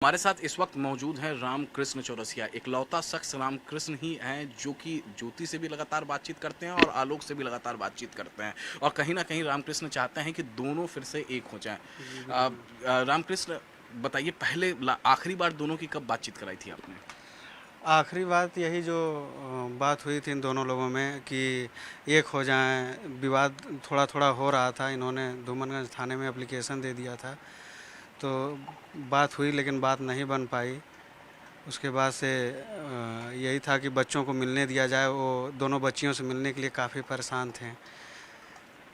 हमारे साथ इस वक्त मौजूद हैं रामकृष्ण चौरसिया। इकलौता शख्स रामकृष्ण ही हैं जो कि ज्योति से भी लगातार बातचीत करते हैं और आलोक से भी लगातार बातचीत करते हैं, और कहीं ना कहीं रामकृष्ण चाहते हैं कि दोनों फिर से एक हो जाएं। जी, बिल्कुल। रामकृष्ण, बताइए, पहले आखिरी बार दोनों की कब बातचीत कराई थी आपने? आखिरी बात यही जो बात हुई थी इन दोनों लोगों में कि एक हो जाएं, विवाद थोड़ा-थोड़ा हो रहा था। इन्होंने धूमनगंज थाने में एप्लीकेशन दे दिया था, तो बात हुई लेकिन बात नहीं बन पाई। उसके बाद से यही था कि बच्चों को मिलने दिया जाए। वो दोनों बच्चियों से मिलने के लिए काफ़ी परेशान थे,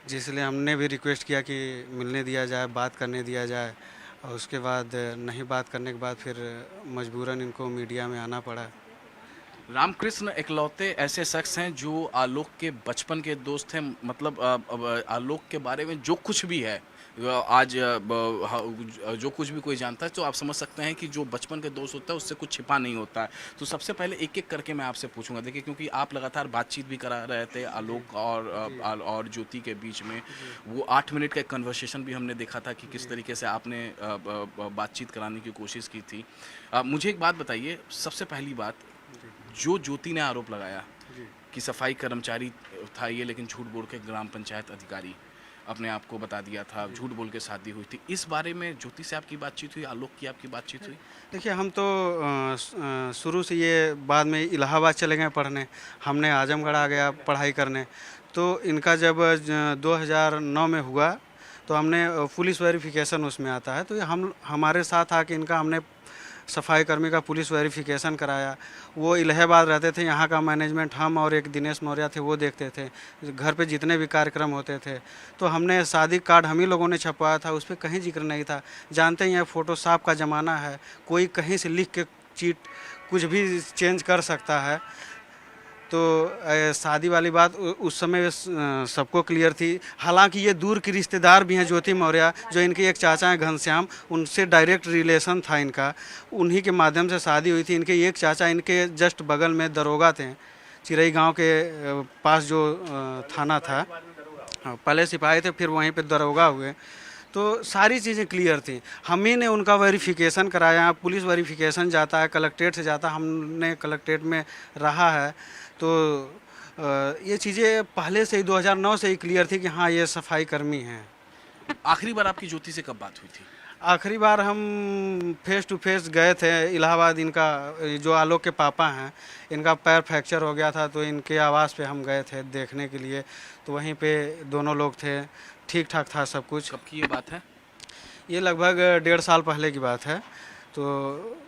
जिसलिए हमने भी रिक्वेस्ट किया कि मिलने दिया जाए, बात करने दिया जाए। और उसके बाद नहीं बात करने के बाद फिर मजबूरन इनको मीडिया में आना पड़ा। रामकृष्ण इकलौते ऐसे शख्स हैं जो आलोक के बचपन के दोस्त हैं। मतलब आलोक के बारे में जो कुछ भी है, आज जो कुछ भी कोई जानता है, तो आप समझ सकते हैं कि जो बचपन के दोस्त होता है उससे कुछ छिपा नहीं होता है। तो सबसे पहले एक एक करके मैं आपसे पूछूंगा, देखिए, क्योंकि आप लगातार बातचीत भी करा रहे थे आलोक और ज्योति के बीच में। वो 8 मिनट का एक कन्वर्सेशन भी हमने देखा था कि किस तरीके से आपने बातचीत कराने की कोशिश की थी। मुझे एक बात बताइए, सबसे पहली बात, जो ज्योति ने आरोप लगाया जी। कि सफाई कर्मचारी था ये, लेकिन झूठ बोल के ग्राम पंचायत अधिकारी अपने आप को बता दिया था, झूठ बोल के शादी हुई थी, इस बारे में ज्योति से आपकी बातचीत हुई, आलोक की आपकी बातचीत हुई? देखिए, हम तो शुरू से ये बाद में इलाहाबाद चले गए पढ़ने, हमने आजमगढ़ आ गया पढ़ाई करने। तो इनका जब 2009 में हुआ तो हमने पुलिस वेरिफिकेशन उसमें आता है, तो ये हम हमारे साथ आके इनका हमने सफाई कर्मी का पुलिस वेरिफिकेशन कराया। वो इलाहाबाद रहते थे, यहाँ का मैनेजमेंट हम और एक दिनेश मौर्य थे वो देखते थे, घर पे जितने भी कार्यक्रम होते थे। तो हमने शादी कार्ड हम ही लोगों ने छपवाया था, उस पर कहीं जिक्र नहीं था। जानते ही हैं फ़ोटोशॉप का ज़माना है, कोई कहीं से लिख के चीट कुछ भी चेंज कर सकता है। तो शादी वाली बात उस समय सबको क्लियर थी। हालांकि ये दूर की रिश्तेदार भी हैं, ज्योति मौर्य जो इनके एक चाचा हैं घनश्याम, उनसे डायरेक्ट रिलेशन था इनका, उन्हीं के माध्यम से शादी हुई थी। इनके एक चाचा इनके जस्ट बगल में दरोगा थे, चिरई गांव के पास जो थाना था। हाँ, पहले सिपाही थे, फिर वहीं पे दरोगा हुए। तो सारी चीज़ें क्लियर थी। हम ही ने उनका वेरिफिकेशन कराया, पुलिस वेरिफिकेशन जाता है, कलेक्ट्रेट से जाता है, हमने कलेक्ट्रेट में रहा है। तो ये चीज़ें पहले से ही 2009 से ही क्लियर थी कि हाँ, ये सफाई कर्मी हैं। आखिरी बार आपकी ज्योति से कब बात हुई थी? आखिरी बार हम फेस टू फेस गए थे इलाहाबाद। इनका जो आलोक के पापा हैं, इनका पैर फ्रैक्चर हो गया था, तो इनके आवास पे हम गए थे देखने के लिए। तो वहीं पे दोनों लोग थे, ठीक ठाक था सब कुछ। कब की ये बात है? ये लगभग 1.5 साल पहले की बात है। तो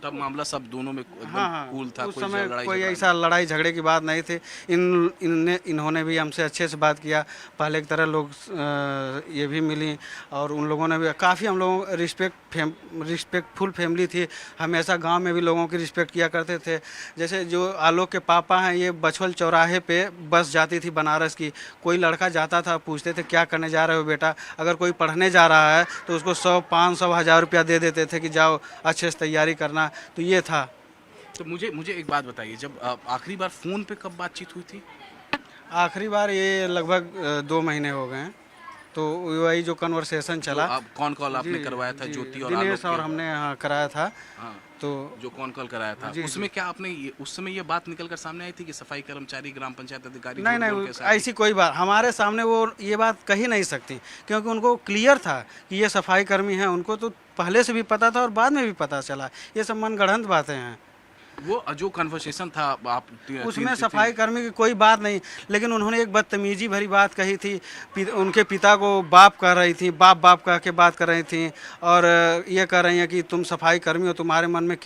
तब मामला सब दोनों में एकदम हाँ हाँ, कूल था, उस कोई समय लड़ाई कोई झगड़ा ऐसा लड़ाई झगड़े की बात नहीं थी। इन्होंने भी हमसे अच्छे से बात किया, पहले की तरह लोग ये भी मिली। और उन लोगों ने भी काफ़ी, हम लोगों रिस्पेक्टफुल फैमिली थी। हमेशा गांव में भी लोगों की रिस्पेक्ट किया करते थे। जैसे जो आलोक के पापा हैं, ये बछवल चौराहे पे बस जाती थी बनारस की, कोई लड़का जाता था, पूछते थे क्या करने जा रहे हो बेटा। अगर कोई पढ़ने जा रहा है तो उसको 100, 500, 1000 रुपया दे देते थे कि जाओ अच्छे से तैयारी करना। तो ये था। तो मुझे एक बात बताइए, जब आखिरी बार फोन पे कब बातचीत हुई थी? आखिरी बार ये लगभग 2 महीने हो गए हैं। तो वही जो कन्वर्सेशन जो चला। आप कौन कॉल जी आपने करवाया था जी, ज्योति और आलोक दिनेश और के? हमने हाँ कराया था। हाँ, तो जो कौन कॉल कराया था, जी उसमें जी, क्या आपने उस समय ये बात निकल कर सामने आई थी कि सफाई कर्मचारी ग्राम पंचायत अधिकारी नहीं झूठ बोल नहीं, के शादी? ऐसी कोई बात हमारे सामने वो ये बात कही नहीं सकती, क्योंकि उनको क्लियर था कि ये सफाई कर्मी हैं। उनको तो पहले से भी पता था और बाद में भी पता चला। ये सब मनगढ़ंत बातें हैं। वो जो कन्वर्सेशन था, आप उसमें सफाई कर्मी की कोई बात नहीं, लेकिन उन्होंने एक बदतमीजी भरी बात कही थी। उनके पिता को बाप कह रही थी, बाप बाप कह के बात कर रही थी। और ये कह रही हैं कि तुम सफाई कर्मी हो, तुम्हारे मन में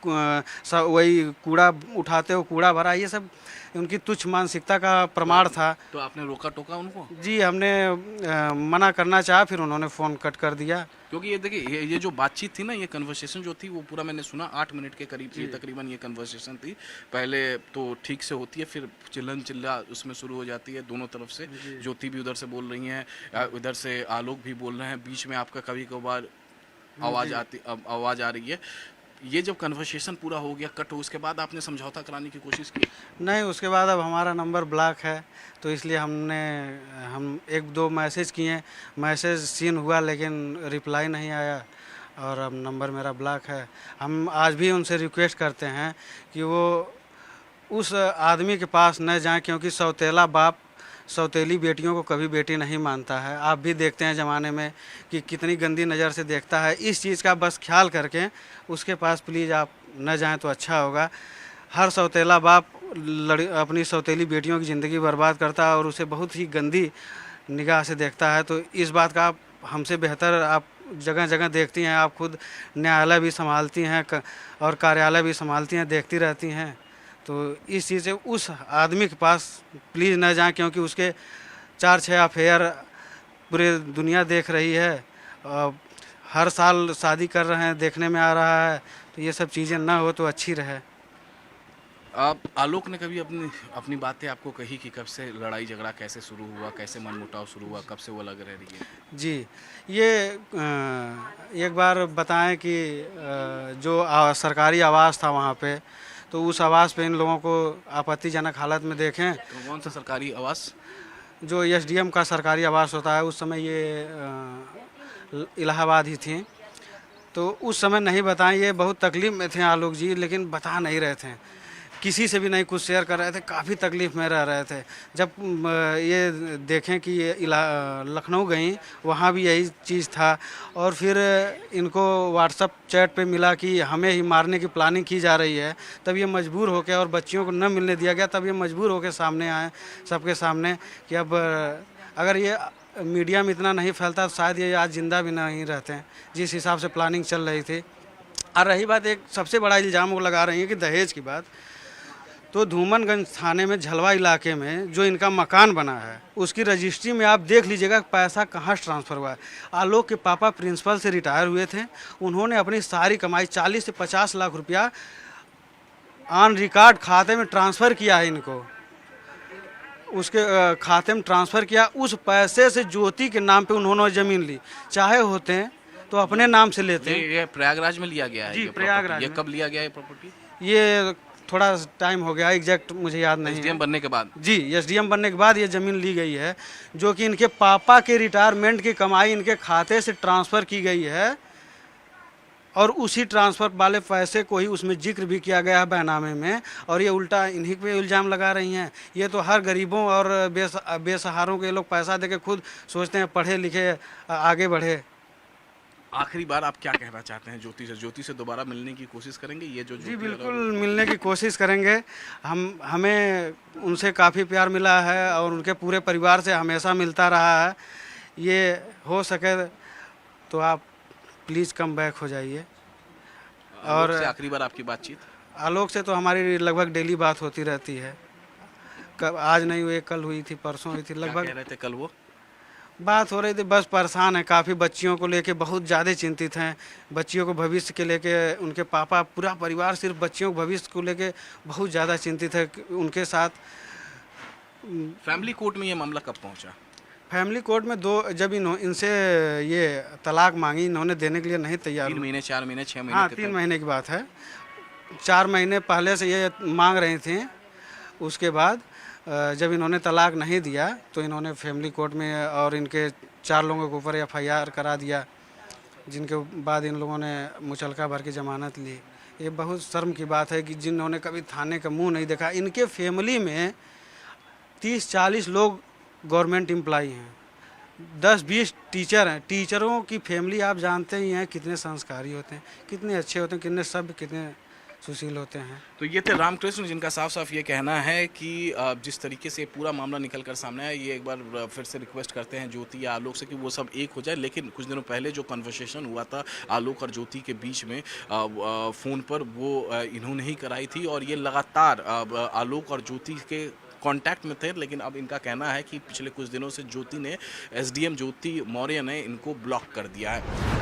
वही कूड़ा उठाते हो, कूड़ा भरा। ये सब उनकी तुच्छ मानसिकता का प्रमाण था। तो आपने रोका टोका उनको? जी, हमने मना करना चाहा, फिर उन्होंने फ़ोन कट कर दिया। क्योंकि ये देखिए, ये जो बातचीत थी ना, ये कन्वर्सेशन जो थी वो पूरा मैंने सुना, 8 मिनट के करीब ये तकरीबन ये कन्वर्सेशन थी। पहले तो ठीक से होती है, फिर चिल्लन चिल्ला उसमें शुरू हो जाती है दोनों तरफ से। ज्योति भी उधर से बोल रही हैं, उधर से आलोक भी बोल रहे हैं, बीच में आपका कभी कभार आवाज़ आ रही है। ये जब कन्वर्सेशन पूरा हो गया, कट हो, उसके बाद आपने समझौता कराने की कोशिश की? नहीं, उसके बाद अब हमारा नंबर ब्लॉक है, तो इसलिए हम 1-2 मैसेज किए, मैसेज सीन हुआ लेकिन रिप्लाई नहीं आया। और अब नंबर मेरा ब्लॉक है। हम आज भी उनसे रिक्वेस्ट करते हैं कि वो उस आदमी के पास न जाएं, क्योंकि सौतेला बाप सौतेली बेटियों को कभी बेटी नहीं मानता है। आप भी देखते हैं ज़माने में कि कितनी गंदी नज़र से देखता है। इस चीज़ का बस ख्याल करके उसके पास प्लीज़ आप न जाएं तो अच्छा होगा। हर सौतेला बाप अपनी सौतेली बेटियों की ज़िंदगी बर्बाद करता है और उसे बहुत ही गंदी निगाह से देखता है। तो इस बात का आप हमसे बेहतर आप जगह जगह देखती हैं, आप खुद न्यायालय भी संभालती हैं और कार्यालय भी संभालती हैं, देखती रहती हैं। तो इस चीज़ से उस आदमी के पास प्लीज़ न जाएं, क्योंकि उसके 4-6 अफेयर पूरे दुनिया देख रही है। हर साल शादी कर रहे हैं, देखने में आ रहा है। तो ये सब चीज़ें ना हो तो अच्छी रहे। आप आलोक ने कभी अपनी अपनी बातें आपको कही कि कब से लड़ाई झगड़ा कैसे शुरू हुआ, कैसे मनमुटाव शुरू हुआ, कब से वो लग रही है? जी, ये एक बार बताएं कि जो सरकारी आवास था वहाँ पे, तो उस आवास पे इन लोगों को आपत्तिजनक हालत में देखें। तो कौन सा सरकारी आवास? जो एसडीएम का सरकारी आवास होता है, उस समय ये इलाहाबाद ही थी। तो उस समय नहीं बताएं, ये बहुत तकलीफ़ में थे आलोक जी, लेकिन बता नहीं रहे थे, किसी से भी नहीं कुछ शेयर कर रहे थे, काफ़ी तकलीफ़ में रह रहे थे। जब ये देखें कि ये लखनऊ गई, वहाँ भी यही चीज़ था। और फिर इनको व्हाट्सअप चैट पे मिला कि हमें ही मारने की प्लानिंग की जा रही है, तब ये मजबूर होकर, और बच्चियों को न मिलने दिया गया, तब ये मजबूर होकर सामने आए सबके सामने कि अब अगर ये मीडिया में इतना नहीं फैलता तो शायद ये आज ज़िंदा भी नहीं रहते हैं, जिस हिसाब से प्लानिंग चल रही थी। और रही बात, एक सबसे बड़ा इल्ज़ाम वो लगा रही है कि दहेज की बात, तो धूमनगंज थाने में झलवा इलाके में जो इनका मकान बना है, उसकी रजिस्ट्री में आप देख लीजिएगा पैसा कहाँ से ट्रांसफ़र हुआ है। आलोक के पापा प्रिंसिपल से रिटायर हुए थे, उन्होंने अपनी सारी कमाई 40 से 50 लाख रुपया ऑन रिकॉर्ड खाते में ट्रांसफ़र किया है इनको। उसके खाते में ट्रांसफ़र किया, उस पैसे से ज्योति के नाम पे उन्होंने ज़मीन ली। चाहे होते हैं तो अपने नाम से लेते हैं। ये प्रयागराज में लिया गया है? जी, ये प्रयागराज ये में। कब लिया गया है प्रॉपर्टी? ये थोड़ा टाइम हो गया, एग्जैक्ट मुझे याद नहीं है। एसडीएम बनने के बाद? जी, एसडीएम बनने के बाद ये ज़मीन ली गई है, जो कि इनके पापा के रिटायरमेंट की कमाई इनके खाते से ट्रांसफ़र की गई है। और उसी ट्रांसफ़र वाले पैसे को ही उसमें जिक्र भी किया गया है बैनामे में, और ये उल्टा इन्हीं पे इल्ज़ाम लगा रही हैं। ये तो हर गरीबों और बेसहारों के लोग पैसा देके खुद सोचते हैं पढ़े लिखे आगे बढ़े। आखिरी बार आप क्या कहना चाहते हैं ज्योति से? ज्योति से दोबारा मिलने की कोशिश करेंगे? ये जो जी बिल्कुल मिलने की कोशिश करेंगे। हमें उनसे काफ़ी प्यार मिला है और उनके पूरे परिवार से हमेशा मिलता रहा है। ये हो सके तो आप प्लीज़ कम बैक हो जाइए। और से आखिरी बार आपकी बातचीत? आलोक से तो हमारी लगभग डेली बात होती रहती है। कब आज नहीं हुई, कल हुई थी, परसों हुई थी, क्या लगभग कह रहे थे कल वो? बात हो रही थी। बस परेशान है काफ़ी, बच्चियों को लेके बहुत ज़्यादा चिंतित हैं। बच्चियों को भविष्य के लेके उनके पापा, पूरा परिवार सिर्फ बच्चियों को भविष्य को लेके बहुत ज़्यादा चिंतित है। उनके साथ फैमिली कोर्ट में ये मामला कब पहुंचा? फैमिली कोर्ट में जब इनसे ये तलाक मांगी, इन्होंने देने के लिए नहीं तैयार 3 हुए। महीने, 4 महीने, 6 महीने? हाँ, 3 महीने की बात है। 4 महीने पहले से ये मांग रही थी। उसके बाद जब इन्होंने तलाक नहीं दिया तो इन्होंने फैमिली कोर्ट में और इनके 4 लोगों के ऊपर एफआईआर करा दिया, जिनके बाद इन लोगों ने मुचलका भर की ज़मानत ली। ये बहुत शर्म की बात है कि जिन्होंने कभी थाने का मुंह नहीं देखा। इनके फैमिली में 30-40 लोग गवर्नमेंट एम्प्लॉई हैं, 10-20 टीचर हैं। टीचरों की फैमिली आप जानते ही हैं कितने संस्कारी होते हैं, कितने अच्छे होते हैं, कितने सभ्य, कितने सुशील होते हैं। तो ये थे रामकृष्ण, जिनका साफ साफ ये कहना है कि जिस तरीके से पूरा मामला निकल कर सामने आया, ये एक बार फिर से रिक्वेस्ट करते हैं ज्योति या आलोक से कि वो सब एक हो जाए। लेकिन कुछ दिनों पहले जो कन्वर्सेशन हुआ था आलोक और ज्योति के बीच में फ़ोन पर, वो इन्होंने ही कराई थी और ये लगातार आलोक और ज्योति के कांटेक्ट में थे। लेकिन अब इनका कहना है कि पिछले कुछ दिनों से ज्योति ने, एसडीएम ज्योति मौर्य ने इनको ब्लॉक कर दिया है।